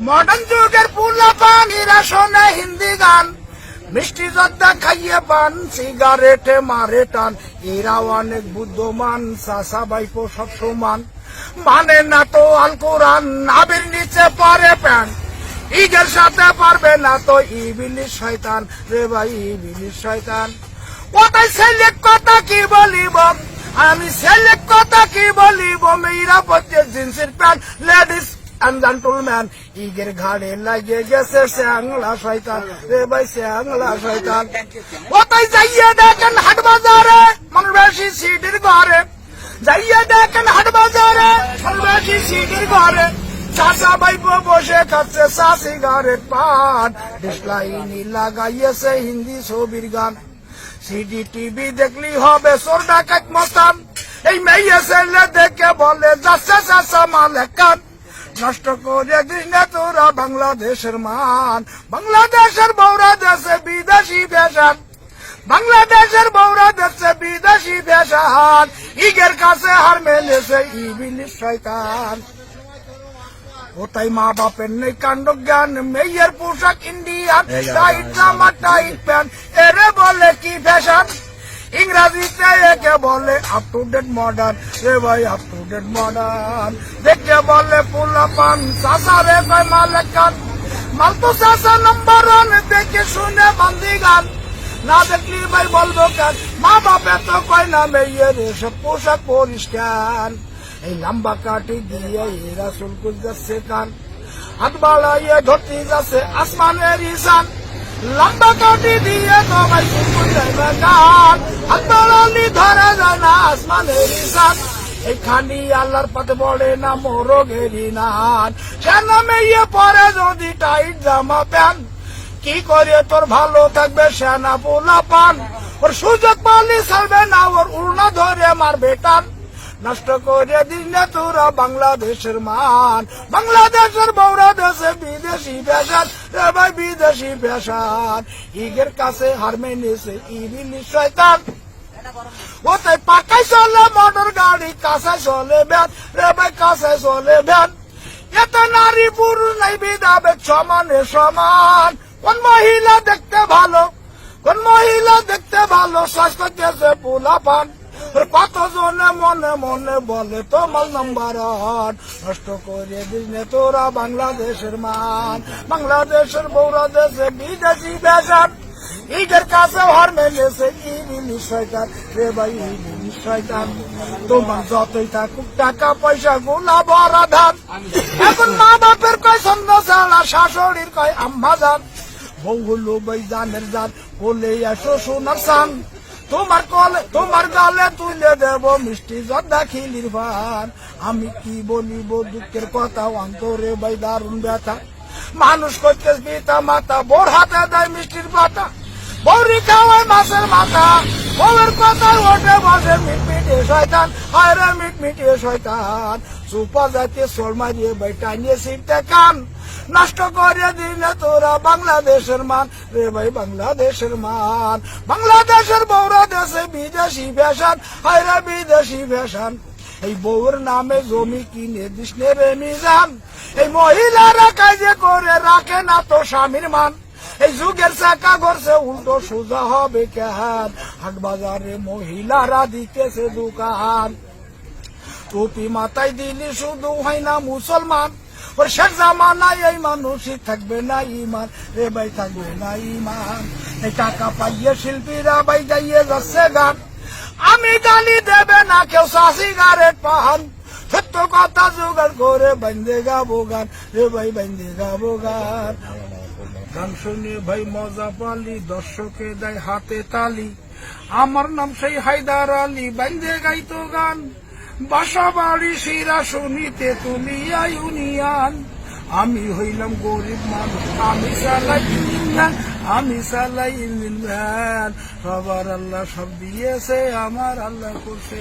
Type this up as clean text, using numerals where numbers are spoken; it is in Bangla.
মডার্ন যুগের পুলা পানিরা শোনে হিন্দি গান, মিষ্টি জর্দা খাইয়ে পান, সিগারেটে মারে টান। এরা অনেক বুদ্ধমান, চাষা বাইপো সব সমান, মানে না তো আল কোরআন, নাবির নিচে পরে প্যান। ঈদের সাথে পারবে না তো ইবিলিশ শয়তান, রে ভাই ইবিলিশ শয়তান। কোথায় সিলেক্ট কথা কি বলিব আমি, সিলেক্ট কথা কি বলিব, মেয়েরা পড়ছে জিন্সের প্যান্ট, লেডিস and gentlemen, ঈদের ঘাড়ে লাগে গেছে স্যাংলা শয়তান, রে ভাই স্যাংলা শয়তান। কোথায় যাইয়ে দেখেন হাট বাজারে মানুষ বেশি সিটির ঘরে, যাইয়ে দেখেন হাট বাজারে মানুষ বেশি সিটির ঘরে। চাষা বাইপো বসে খাচ্ছে চা সিগারেট পান, ডিসলাইনি লাগাইয়েছে হিন্দি ছবির গান। সিডি টিভি দেখলি হবে চোর ডাকাত মস্তান, এই মেয়ে ছেলে দেখে বলে যাচ্ছে চাষা মালেকান। নষ্ট করে দিনে তোরা বাংলাদেশের মান, বাংলাদেশের বৌরা দেশে বিদেশি ফ্যাশন, বাংলাদেশের বৌরা দেশে বিদেশি ফ্যাশন। ঈদের কাছে হার মেলেছে ইবিলিশ শয়তান। ওটাই মা বাপের নেই কাণ্ড জ্ঞান, মেয়ের পোশাক ইন্ডিয়ান, টাইট জামা টাইট প্যান্ট, এরে বলে কি ফ্যাশন। ইংরাজিতে একে বলে আপ টু ডেট মডার্ন, রে ভাই আপ টু ডেট মডার্ন। দেখে বলে পোলা পান, চাষা রে ভাই মালেকান, মাল তো চাষা নম্বর ওয়ান, দেখে শুনে বান্দি গান। না দেখলি ভাই বলবো কেন, মা বাপে তো কয় না মেয়ের এসব পোশাক পরিষ্কার। এই লম্বা কাটি দিয়ে এরা চুলকুল যাচ্ছে কান, হাত বাড়াইয়ে ধরতে যাচ্ছে আসমানের ইসান। লম্বা কাটি দিয়ে তো ভাই চুলকুল যাইবে কান, হাত বাড়ালি ধরা যায় না আসমানের ইসান। এইখানি আল্লাহর পথে পড়ে না মোরগেরই নান, কেন মেয়ে পরে যদি টাইট জামা প্যান্ট। কি করে তোর ভালো থাকবে সেনা পোলা পান, ওর সুযোগ পালি ছাড়বে না, ওর উড়না ধরে মারবে টান। নষ্ট করে দিলে তোরা বাংলাদেশের মান, বাংলাদেশের বৌরা দেশে বিদেশি ফ্যাশন, রে ভাই বিদেশি ফ্যাশন। ঈদের কাছে হার মেনেছে ইবিলিশ শয়তান। ওতে পাকায় চলে মোটর গাড়ি, কাছে চলে ভ্যান, রে ভাই কাছে চলে ভ্যান। এতে নারী পুরুষ নাই বিধাবেদ সমানে সমান। কোন মহিলা দেখতে ভালো, কোন মহিলা দেখতে ভালো, স্বাস্থ্য দেশে পোলা পান। কতজনে মনে মনে বলে তোমার নাম্বার ওয়ান, নষ্ট করে দিনে তোরা বাংলাদেশের মান, বাংলাদেশের বৌরা দেশে বিদেশি ফ্যাশন। ঈদের কাছে হার মেনেছে ইবিলিশ শয়তান, রে ভাই ইবিলিশ শয়তান। তোমার যতই থাকুক টাকা পয়সা গুলা ভরা ধান, এখন মা বাপের কয় ছন্দ ছাড়া শাশুড়ির কয় আম্মা জান। বউ হলো ভাই জানের জান, বলে এসো সোনার চান। তোমার গালে তুলে দেব মিষ্টি জর্দা খিলির ভান। আমি কি বলিব দুঃখের কথা, অন্তরে ভাই দারুণ ব্যথা। মানুষ করতে পিতা মাতা, বোর হাতে দেয় মিষ্টির পাতা, বৌরি খাওয়ায় মাছের মাথা। বউয়ের কথায় ওঠে বসে মিটমিটে শয়তান, হায় রে মিটমিটে শয়তান। সুপা যাতে সোল মারিয়ে ভাই টানিয়ে সিটে কান, নষ্ট করে দিলে তোরা বাংলাদেশের মান, রে ভাই বাংলাদেশের মান। বাংলাদেশের বৌরা দেশে বিদেশি ফ্যাশন, হায় রে বিদেশি ফ্যাশন। এই বউর নামে জমি কিনে দিস রে মিজান, এই মহিলারা কাজে করে রাখে না তো স্বামীর মান। এই যুগের চাকা ঘরছে উল্টো সোজা হবে কেন, হাট বাজারে মহিলারা দিতেছে দোকান। টুপি মাথায় দিলি শুধু হয় না মুসলমান, ওর শেষ জামানায় এই মানুষই থাকবে না ইমান, রে ভাই থাকবে না ইমান। এই টাকা পাইয়ে শিল্পীরা ভাই গাইয়ে যাচ্ছে গান, আমি গালি দেবে না কেউ সিগারেট পান। সত্য কথা জোগাড় করে বান্ধে গাবো গান, রে ভাই বান্ধে গাবো গান। গান শুনে ভাই মজা পালি, দর্শকে দেয় হাতে তালি। আমার নাম সেই হায়দার আলী, বান্ধে গাইতো গান। বাসা বাড়ি শিরা শুনিতে তুলিয়া ইউনিয়ন। আমি হইলাম গরিব মানুষ, আমি চালাই ইঞ্জিন, আমি চালাই ইঞ্জিন ভ্যান। সবার আল্লাহ সব দিয়েছে, আমার আল্লাহ করছে।